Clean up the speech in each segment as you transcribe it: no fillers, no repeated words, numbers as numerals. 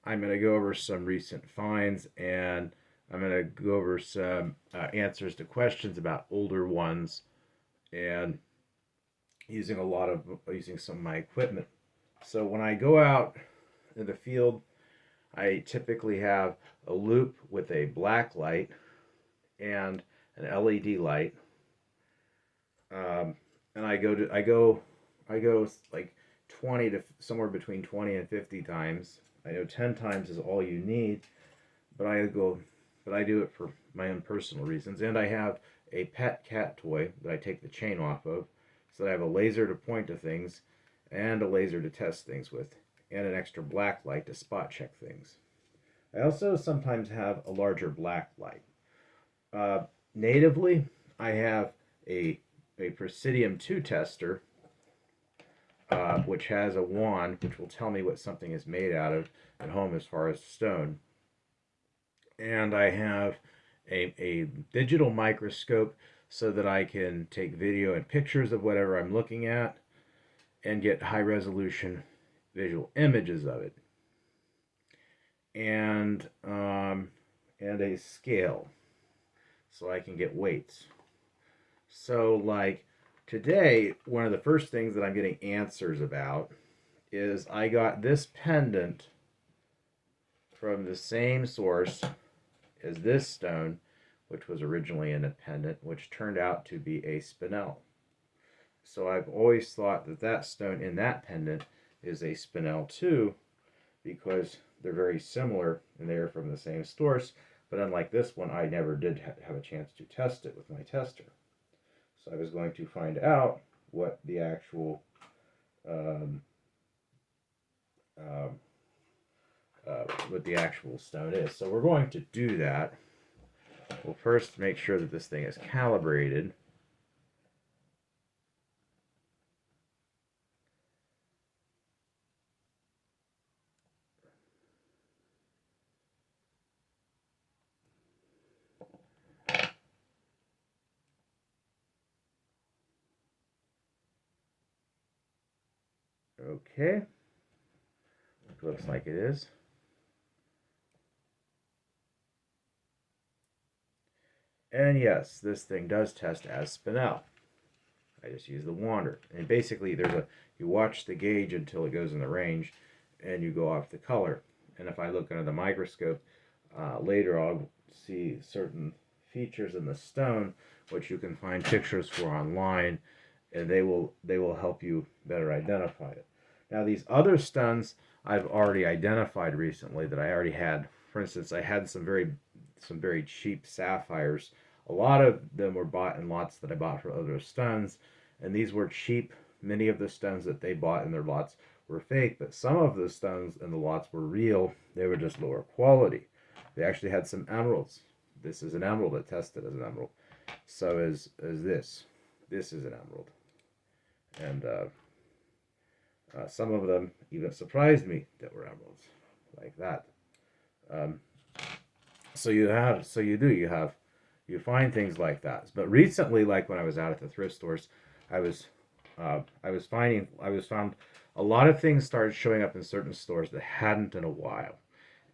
I'm going to go over some recent finds, and I'm going to go over some answers to questions about older ones, and using some of my equipment. So when I go out in the field, I typically have a loop with a black light and an LED light, and I go like 20 to somewhere between 20 and 50 times. I know 10 times is all you need, but I do it for my own personal reasons. And I have a pet cat toy that I take the chain off of, so that I have a laser to point to things, and a laser to test things with, and an extra black light to spot check things. I also sometimes have a larger black light. Uh, Natively, I have a Presidium 2 tester, which has a wand which will tell me what something is made out of at home as far as stone. And I have a digital microscope so that I can take video and pictures of whatever I'm looking at and get high resolution visual images of it. And a scale so I can get weights. So, like today, one of the first things that I'm getting answers about is I got this pendant from the same source as this stone, which was originally an pendant, which turned out to be a spinel. So I've always thought that that stone in that pendant is a spinel too, because they're very similar and they're from the same source. But unlike this one, I never did have a chance to test it with my tester. So I was going to find out what the actual um, uh, what the actual stone is. So we're going to do that. We'll first make sure that this thing is calibrated. Okay, looks like it is. And yes, this thing does test as spinel. I just use the wander. And basically you watch the gauge until it goes in the range, and you go off the color. And if I look under the microscope later, I'll see certain features in the stone, which you can find pictures for online, and they will help you better identify it. Now these other stones I've already identified recently that I already had. For instance, I had some very cheap sapphires. A lot of them were bought in lots that I bought for other stones, and these were cheap. Many of the stones that they bought in their lots were fake, but some of the stones in the lots were real. They were just lower quality. They actually had some emeralds. This is an emerald. It tested as an emerald. So is this. This is an emerald. And some of them even surprised me that were emeralds, like that. Um, you find things like that. But recently, like when I was out at the thrift stores, I was I was found a lot of things started showing up in certain stores that hadn't in a while,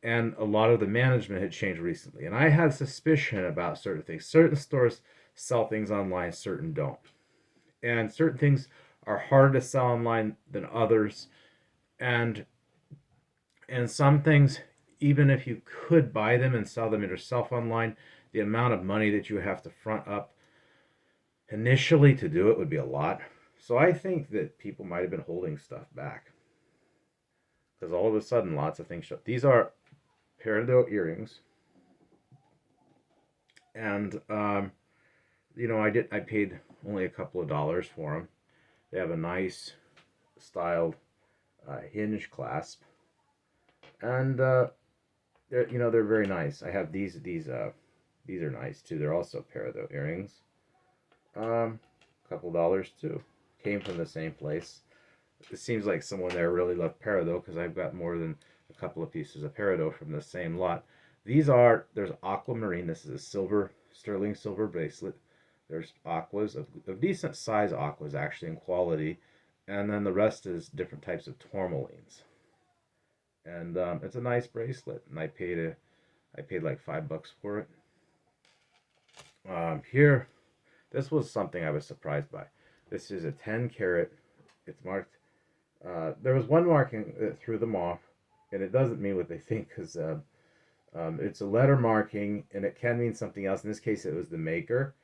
and a lot of the management had changed recently. And I had suspicion about certain things. Certain stores sell things online, certain don't, and certain things are harder to sell online than others, and some things, even if you could buy them and sell them yourself online, the amount of money that you have to front up initially to do it would be a lot. So I think that people might have been holding stuff back because all of a sudden lots of things show up. These are peridot earrings, and I paid only a couple of dollars for them. They have a nice styled hinge clasp, and they're very nice. I have these are nice too. They're also peridot earrings. A couple dollars too. Came from the same place. It seems like someone there really loved peridot because I've got more than a couple of pieces of peridot from the same lot. There's aquamarine. This is a sterling silver bracelet. There's aquas of decent size aquas actually in quality, and then the rest is different types of tourmalines. and it's a nice bracelet, and I paid like $5 for it. Here, this was something I was surprised by. This is a 10 carat. It's marked. There was one marking that threw them off, and it doesn't mean what they think because it's a letter marking, and it can mean something else. In this case, it was the maker,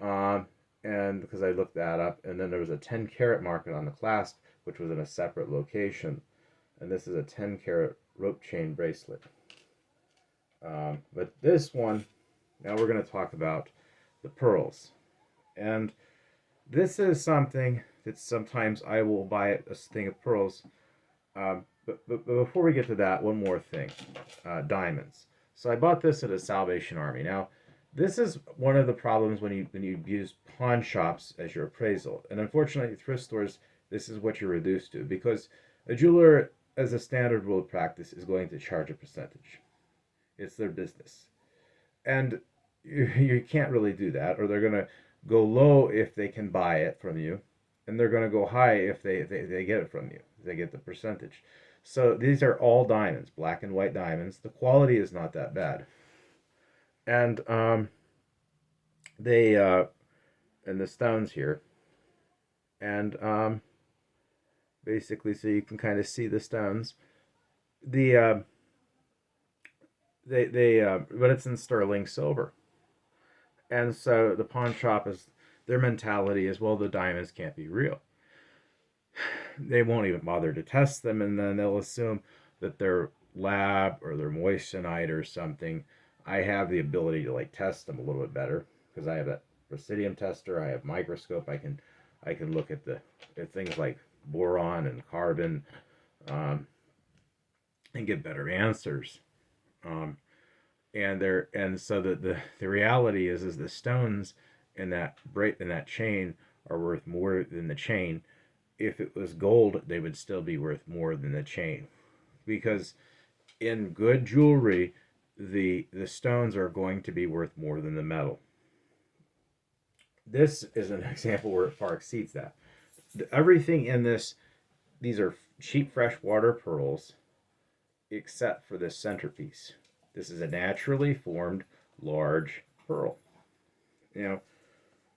um, and because I looked that up, and then there was a 10 carat marking on the clasp, which was in a separate location, and this is a 10 carat rope chain bracelet. But this one, now we're going to talk about the pearls, and this is something that sometimes I will buy a thing of pearls. But before we get to that, one more thing. Diamonds. So I bought this at a Salvation Army. Now, this is one of the problems when you use pawn shops as your appraisal. And unfortunately, thrift stores, this is what you're reduced to. Because a jeweler, as a standard rule of practice, is going to charge a percentage. It's their business. And you can't really do that, or they're going to go low if they can buy it from you, and they're going to go high if they get it from you. They get the percentage. So these are all diamonds, black and white diamonds. The quality is not that bad, and they and the stones here, and basically, so you can kind of see the stones. The but it's in sterling silver. And so the pawn shop is, their mentality is, well, the diamonds can't be real. They won't even bother to test them, and then they'll assume that they're lab or they're moissanite or something. I have the ability to like test them a little bit better because I have that presidium tester. I have microscope. I can look at things like boron and carbon, and get better answers. Um, and so the reality is the stones in that chain are worth more than the chain. If it was gold, they would still be worth more than the chain, because in good jewelry, the stones are going to be worth more than the metal. This is an example where it far exceeds that. Everything in these are cheap freshwater pearls, except for this centerpiece. This is a naturally formed large pearl. Now,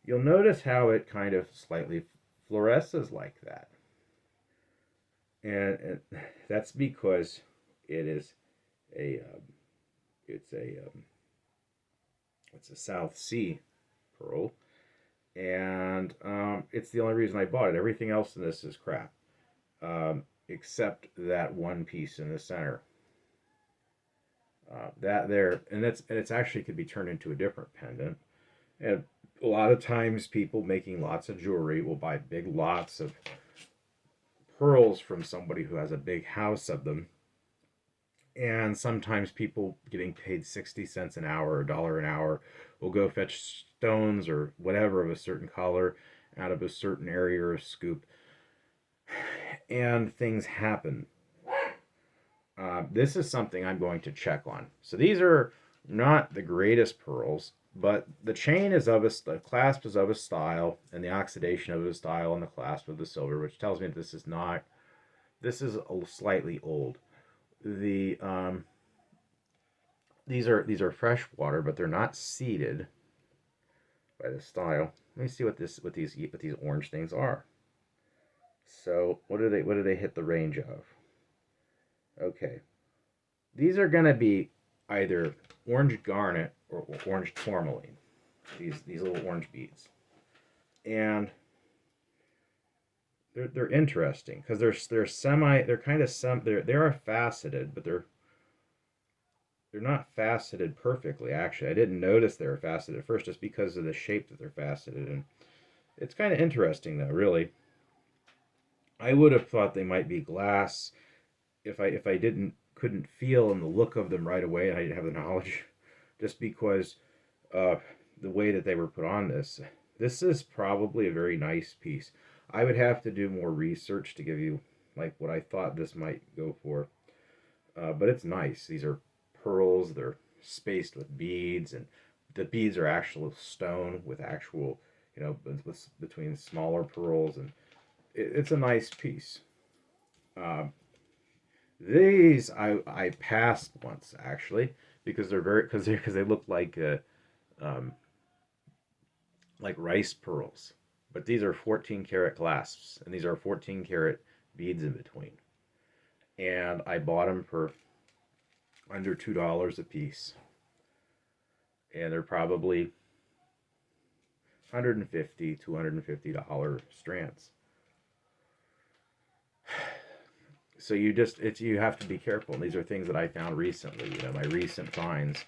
you'll notice how it kind of slightly fluoresces like that. And that's because it is it's a South Sea pearl, and it's the only reason I bought it. Everything else in this is crap, except that one piece in the center. That there, and it's actually could be turned into a different pendant. And a lot of times, people making lots of jewelry will buy big lots of pearls from somebody who has a big house of them. And sometimes people getting paid 60 cents an hour or $1 an hour will go fetch stones or whatever of a certain color out of a certain area or a scoop, and things happen. This is something I'm going to check on. So these are not the greatest pearls, but the chain is the clasp is of a style, and the oxidation of a style, and the clasp of the silver, which tells me this is slightly old. These are fresh water, but they're not seeded by the style. Let me see what these orange things are. So what do they hit the range of? Okay, these are gonna be either orange garnet or orange tourmaline. These little orange beads, and they're interesting because they are faceted, but they're not faceted perfectly. Actually, I didn't notice they were faceted at first just because of the shape that they're faceted in. It's kind of interesting though, really. I would have thought they might be glass if I couldn't feel in the look of them right away, and I didn't have the knowledge, just because the way that they were put on this. This is probably a very nice piece. I would have to do more research to give you like what I thought this might go for, but it's nice. These are pearls. They're spaced with beads, and the beads are actual stone with actual, between smaller pearls, and it's a nice piece. These I passed once actually because they're very because they look um, like rice pearls, but these are 14 karat clasps, and these are 14 karat beads in between. And I bought them for under $2 a piece, and they're probably 150 $250 strands. So you have to be careful. And these are things that I found recently. My recent finds.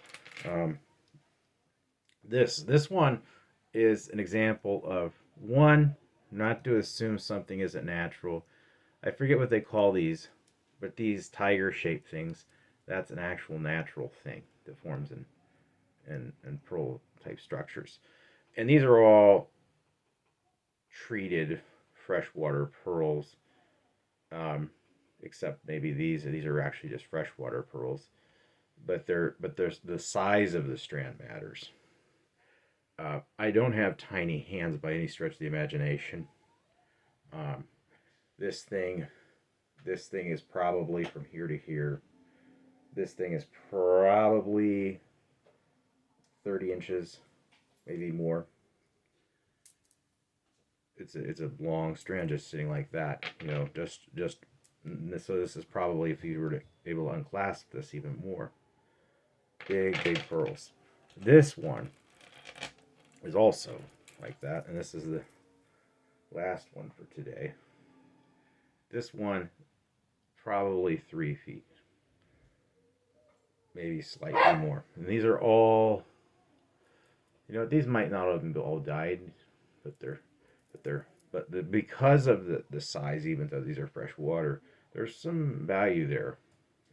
Um, this one is an example of one, not to assume something isn't natural. I forget what they call these, but these tiger shaped things, that's an actual natural thing that forms in pearl type structures. And these are all treated freshwater pearls, um, except maybe these are actually just freshwater pearls. But there's the size of the strand matters. I don't have tiny hands by any stretch of the imagination. Um, this thing this thing is probably from here to here. This thing is probably 30 inches, maybe more. It's a long strand just sitting like that. Just so this is probably, if you were to able to unclasp this, even more. Big pearls. This one is also like that, and this is the last one for today. This one probably 3 feet, maybe slightly more. And these are all, these might not have been all dyed, but because of the size, even though these are fresh water, there's some value there.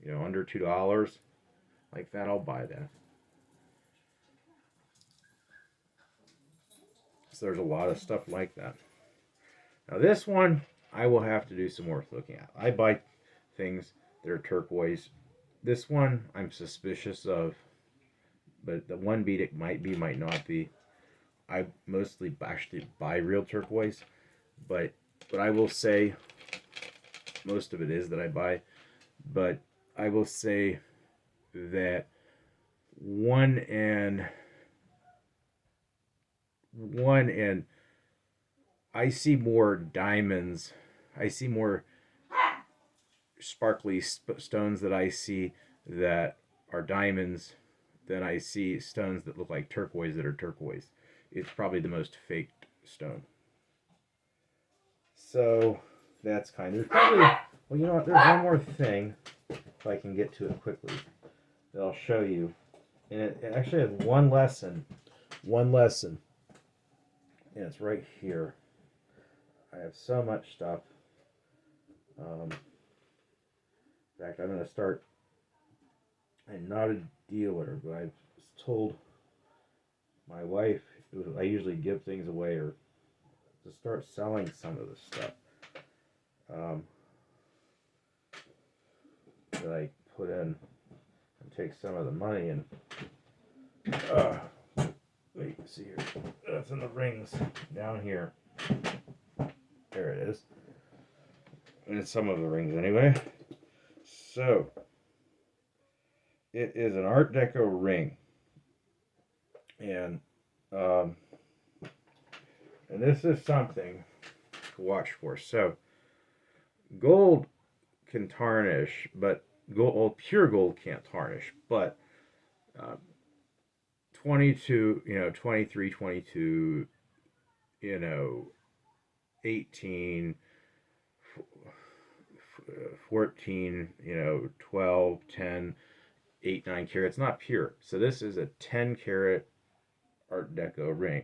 Under $2, like that, I'll buy that. So there's a lot of stuff like that. Now this one, I will have to do some more looking at. I buy things that are turquoise. This one, I'm suspicious of, but the one bead, it might be, might not be. I mostly actually buy real turquoise, but I will say most of it is that I buy. But I will say that one and I see more diamonds. I see more sparkly stones that I see that are diamonds than I see stones that look like turquoise that are turquoise. It's probably the most faked stone. So that's kind of probably, well, you know what? There's one more thing, if I can get to it quickly, that I'll show you. And it actually has one lesson. And it's right here. I have so much stuff. In fact, I'm going to start. I'm not a dealer, but I've told my wife I usually give things away or to start selling some of the stuff that I put in and take some of the money and wait, see here. That's in the rings down here. There it is. And it's some of the rings anyway. So it is an Art Deco ring, and this is something to watch for. So gold can tarnish, but pure gold can't tarnish. But 22, 23, 22, 18, 14, 12, 10, 8, 9 carat. It's not pure. So this is a 10 carat Art Deco ring.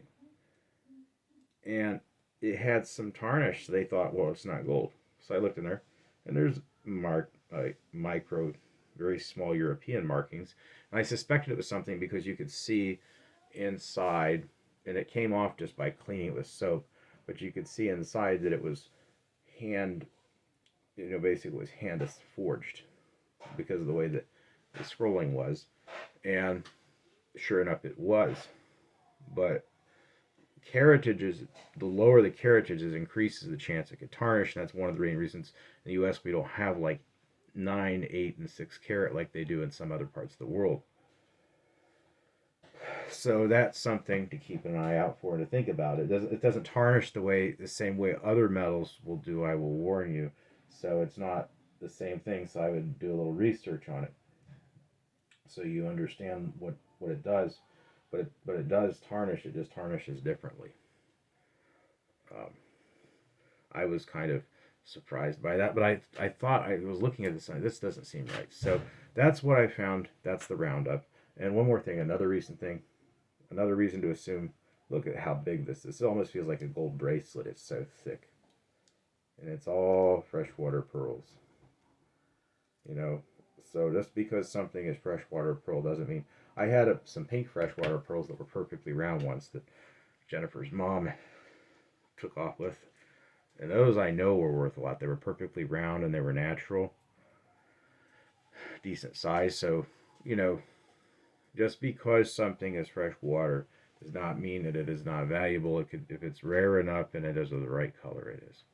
And it had some tarnish. So they thought, well, it's not gold. So I looked in there, and there's micro, very small European markings. And I suspected it was something because you could see inside, and it came off just by cleaning it with soap, but you could see inside that it was basically was hand forged because of the way that the scrolling was. And sure enough, it was. But the lower the carriage is, increases the chance it could tarnish, and that's one of the main reasons in the U.S. we don't have like 9, 8, and 6 carat like they do in some other parts of the world. So that's something to keep an eye out for and to think about. It doesn't tarnish the same way other metals will do. I will warn you. So it's not the same thing. So I would do a little research on it, so you understand what it does. But it does tarnish. It just tarnishes differently. Um, I was kind of surprised by that, but I thought, I was looking at this and this doesn't seem right. So that's what I found. That's the roundup. And one more thing, another recent thing, another reason to assume. Look at how big this is. It almost feels like a gold bracelet. It's so thick, and it's all freshwater pearls. You know, so just because something is freshwater pearl doesn't mean. I had some pink freshwater pearls that were perfectly round once that Jennifer's mom took off with. And those I know were worth a lot. They were perfectly round and they were natural, decent size. So, you know, just because something is fresh water does not mean that it is not valuable. It could, if it's rare enough and it is of the right color, it is.